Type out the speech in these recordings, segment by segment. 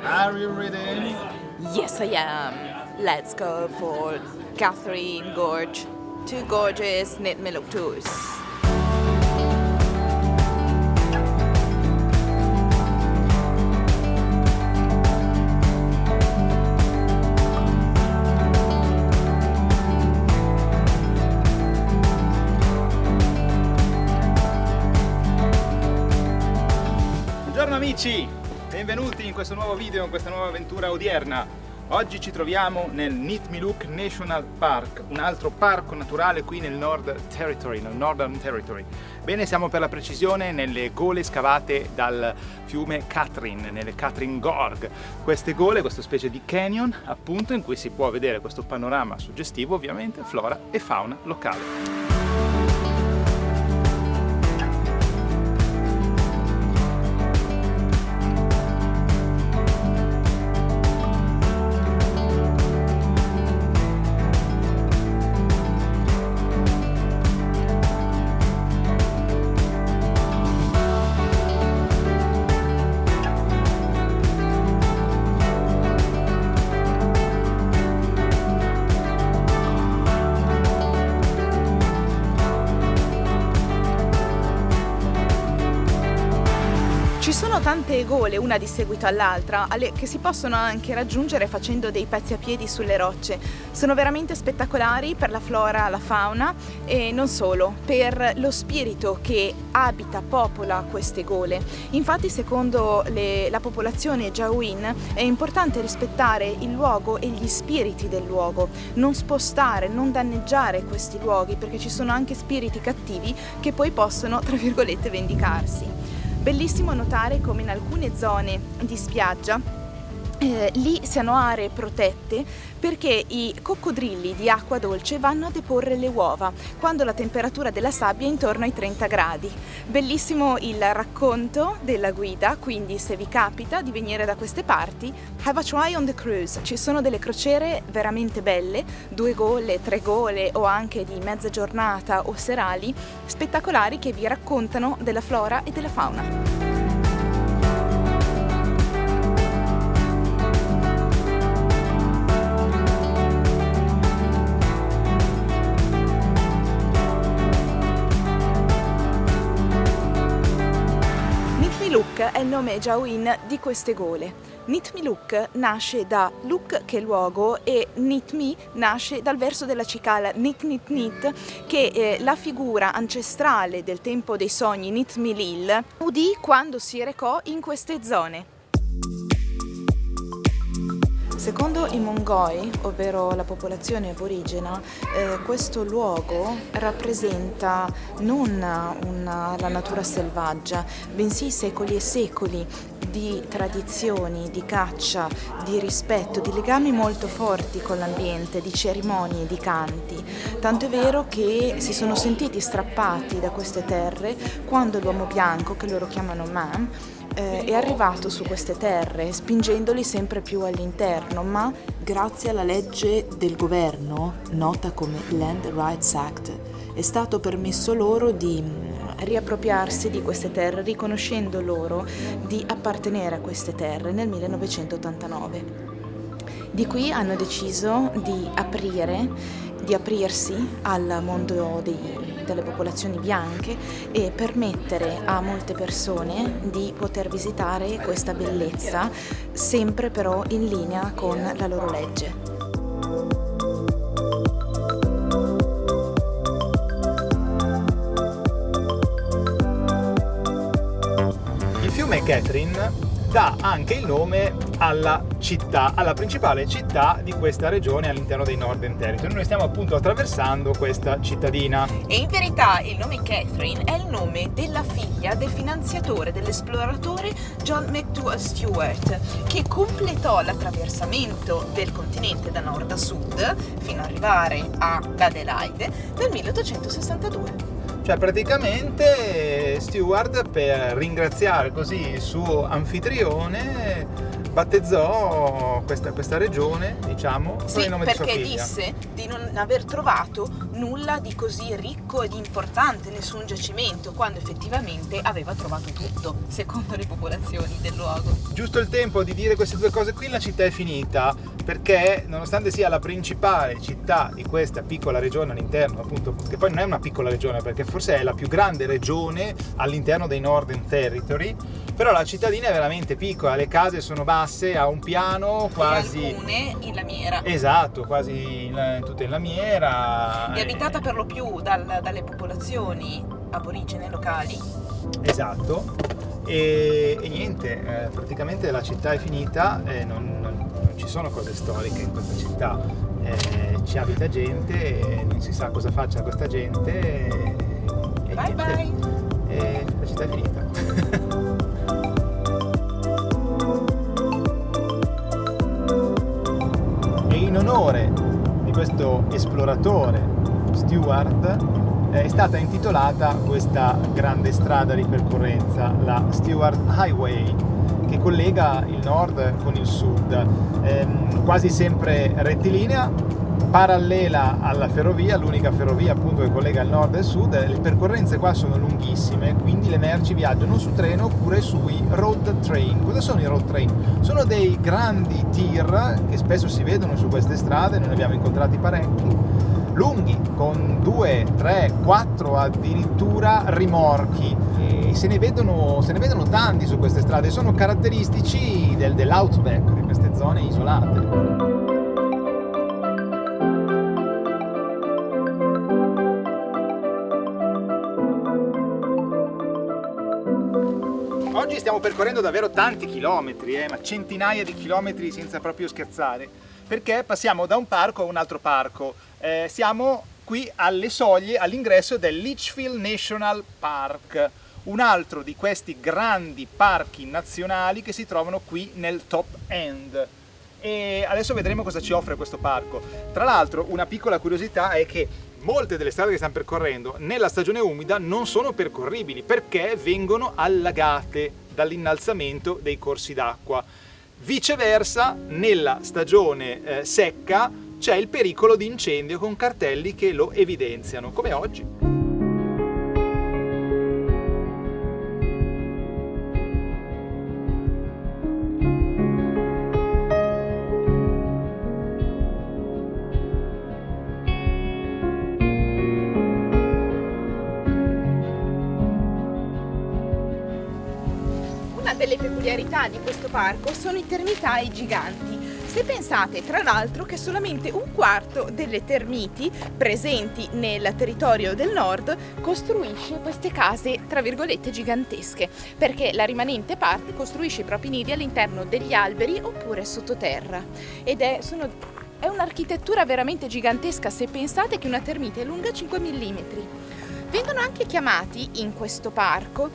Are you ready? Yes, I am. Let's go for Catherine Gorge. 2 gorges, Nitmiluk tours. Buongiorno amici, benvenuti in questo nuovo video, in questa nuova avventura odierna. Oggi ci troviamo nel Nitmiluk National Park, un altro parco naturale qui nel Northern Territory. Bene, siamo per la precisione nelle gole scavate dal fiume Catherine, nelle Catherine Gorge. Queste gole, questa specie di canyon, appunto, in cui si può vedere questo panorama suggestivo, ovviamente, flora e fauna locale. Ci sono tante gole, una di seguito all'altra, che si possono anche raggiungere facendo dei pezzi a piedi sulle rocce. Sono veramente spettacolari per la flora, la fauna e non solo, per lo spirito che abita, popola queste gole. Infatti, secondo la popolazione Jawin, è importante rispettare il luogo e gli spiriti del luogo, non spostare, non danneggiare questi luoghi, perché ci sono anche spiriti cattivi che poi possono, tra virgolette, vendicarsi. Bellissimo notare come in alcune zone di spiaggia lì siano aree protette perché i coccodrilli di acqua dolce vanno a deporre le uova quando la temperatura della sabbia è intorno ai 30 gradi. Bellissimo il racconto della guida, quindi se vi capita di venire da queste parti, have a try on the cruise. Ci sono delle crociere veramente belle, 2 gole, 3 gole o anche di mezza giornata o serali, spettacolari, che vi raccontano della flora e della fauna. Nitmiluk è il nome Jawin di queste gole. Nitmiluk nasce da Luk, che è luogo, e Nitmi nasce dal verso della cicala Nit Nit Nit, che è la figura ancestrale del tempo dei sogni Nitmilil udì quando si recò in queste zone. Secondo i Mongoi, ovvero la popolazione aborigena, questo luogo rappresenta non la natura selvaggia, bensì secoli e secoli di tradizioni, di caccia, di rispetto, di legami molto forti con l'ambiente, di cerimonie, di canti. Tanto è vero che si sono sentiti strappati da queste terre quando l'uomo bianco, che loro chiamano man, è arrivato su queste terre, spingendoli sempre più all'interno, ma grazie alla legge del governo, nota come Land Rights Act, è stato permesso loro di riappropriarsi di queste terre, riconoscendo loro di appartenere a queste terre nel 1989. Di qui hanno deciso di aprirsi al mondo delle popolazioni bianche e permettere a molte persone di poter visitare questa bellezza, sempre però in linea con la loro legge. Il fiume Catherine dà anche il nome alla città, alla principale città di questa regione all'interno dei Northern Territory. Noi stiamo appunto attraversando questa cittadina. E in verità il nome Catherine è il nome della figlia del finanziatore, dell'esploratore John McDougall Stewart, che completò l'attraversamento del continente da nord a sud fino ad arrivare ad Adelaide nel 1862. Cioè praticamente Stewart, per ringraziare così il suo anfitrione, battezzò questa regione, diciamo, con sì, il nome di sua perché figlia. disse di non aver trovato nulla di così ricco ed importante, nessun giacimento, quando effettivamente aveva trovato tutto, secondo le popolazioni del luogo. Giusto il tempo di dire queste due cose qui, la città è finita, perché nonostante sia la principale città di questa piccola regione all'interno, appunto, che poi non è una piccola regione perché forse è la più grande regione all'interno dei Northern Territory, però la cittadina è veramente piccola, le case sono basse, ha un piano quasi... E alcune in lamiera. Esatto, quasi tutte in lamiera. È abitata per lo più dalle popolazioni aborigene locali. Esatto, e niente, praticamente la città è finita, non ci sono cose storiche in questa città, ci abita gente, non si sa cosa faccia questa gente, e Bye niente, bye! la città è finita. E in onore di questo esploratore Stewart è stata intitolata questa grande strada di percorrenza, la Stewart Highway, che collega il nord con il sud, quasi sempre rettilinea, parallela alla ferrovia, l'unica ferrovia appunto che collega il nord e il sud. Le percorrenze qua sono lunghissime, quindi le merci viaggiano su treno oppure sui road train. Cosa sono i road train? Sono dei grandi tir che spesso si vedono su queste strade, noi ne abbiamo incontrati parecchi, lunghi, con 2, 3, 4 addirittura rimorchi, e se ne vedono tanti su queste strade, sono caratteristici dell'outback, di queste zone isolate. Oggi stiamo percorrendo davvero tanti chilometri, ma centinaia di chilometri senza proprio scherzare, perché passiamo da un parco a un altro parco. Siamo qui alle soglie, all'ingresso del Litchfield National Park, un altro di questi grandi parchi nazionali che si trovano qui nel Top End. E adesso vedremo cosa ci offre questo parco. Tra l'altro, una piccola curiosità è che molte delle strade che stiamo percorrendo nella stagione umida non sono percorribili perché vengono allagate dall'innalzamento dei corsi d'acqua. Viceversa, nella stagione secca c'è il pericolo di incendio con cartelli che lo evidenziano, come oggi. Una delle peculiarità di questo parco sono i termitai giganti. Se pensate, tra l'altro, che solamente un quarto delle termiti presenti nel territorio del nord costruisce queste case, tra virgolette, gigantesche, perché la rimanente parte costruisce i propri nidi all'interno degli alberi oppure sottoterra. Ed è un'architettura veramente gigantesca se pensate che una termite è lunga 5 mm. Vengono anche chiamati in questo parco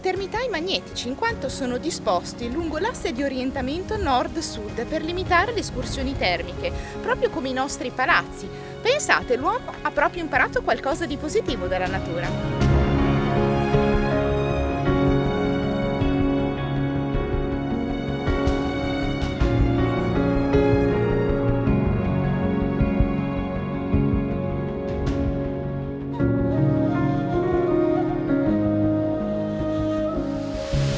termitai magnetici, in quanto sono disposti lungo l'asse di orientamento nord-sud per limitare le escursioni termiche, proprio come i nostri palazzi. Pensate, l'uomo ha proprio imparato qualcosa di positivo dalla natura.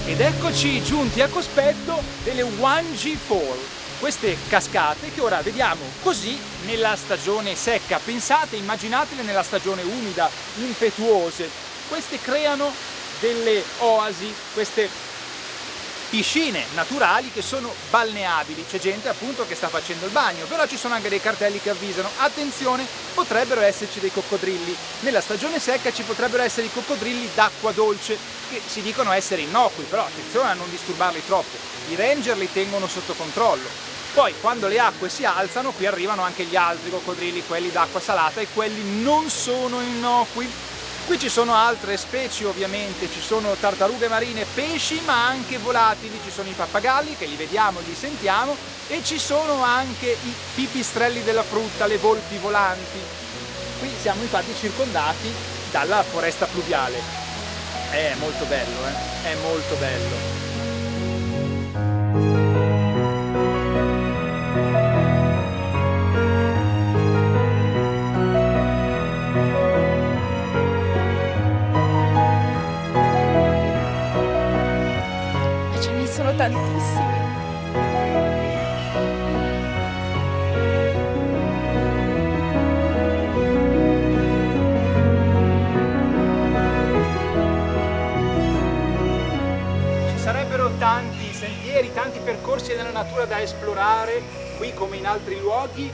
Ed eccoci giunti a cospetto delle Wanji Fall, queste cascate che ora vediamo così nella stagione secca. Pensate, immaginatele nella stagione umida, impetuose. Queste creano delle oasi, queste piscine naturali che sono balneabili. C'è gente appunto che sta facendo il bagno, però ci sono anche dei cartelli che avvisano: attenzione, potrebbero esserci dei coccodrilli. Nella stagione secca ci potrebbero essere i coccodrilli d'acqua dolce, che si dicono essere innocui, però attenzione a non disturbarli troppo. I ranger li tengono sotto controllo. Poi quando le acque si alzano, qui arrivano anche gli altri coccodrilli, quelli d'acqua salata, e quelli non sono innocui. Qui ci sono altre specie, ovviamente, ci sono tartarughe marine, pesci, ma anche volatili, ci sono i pappagalli che li vediamo e li sentiamo, e ci sono anche i pipistrelli della frutta, le volpi volanti. Qui siamo infatti circondati dalla foresta pluviale. È molto bello, è molto bello. sono tantissimi. Sarebbero tanti sentieri, tanti percorsi della natura da esplorare, qui come in altri luoghi,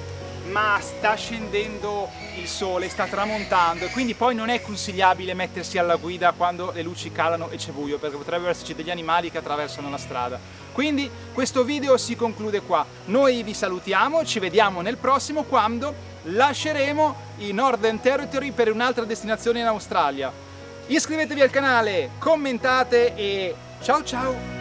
ma sta scendendo il sole, sta tramontando e quindi poi non è consigliabile mettersi alla guida quando le luci calano e c'è buio, perché potrebbero esserci degli animali che attraversano la strada. Quindi questo video si conclude qua. Noi vi salutiamo, ci vediamo nel prossimo quando lasceremo i Northern Territory per un'altra destinazione in Australia. Iscrivetevi al canale, commentate e ciao ciao!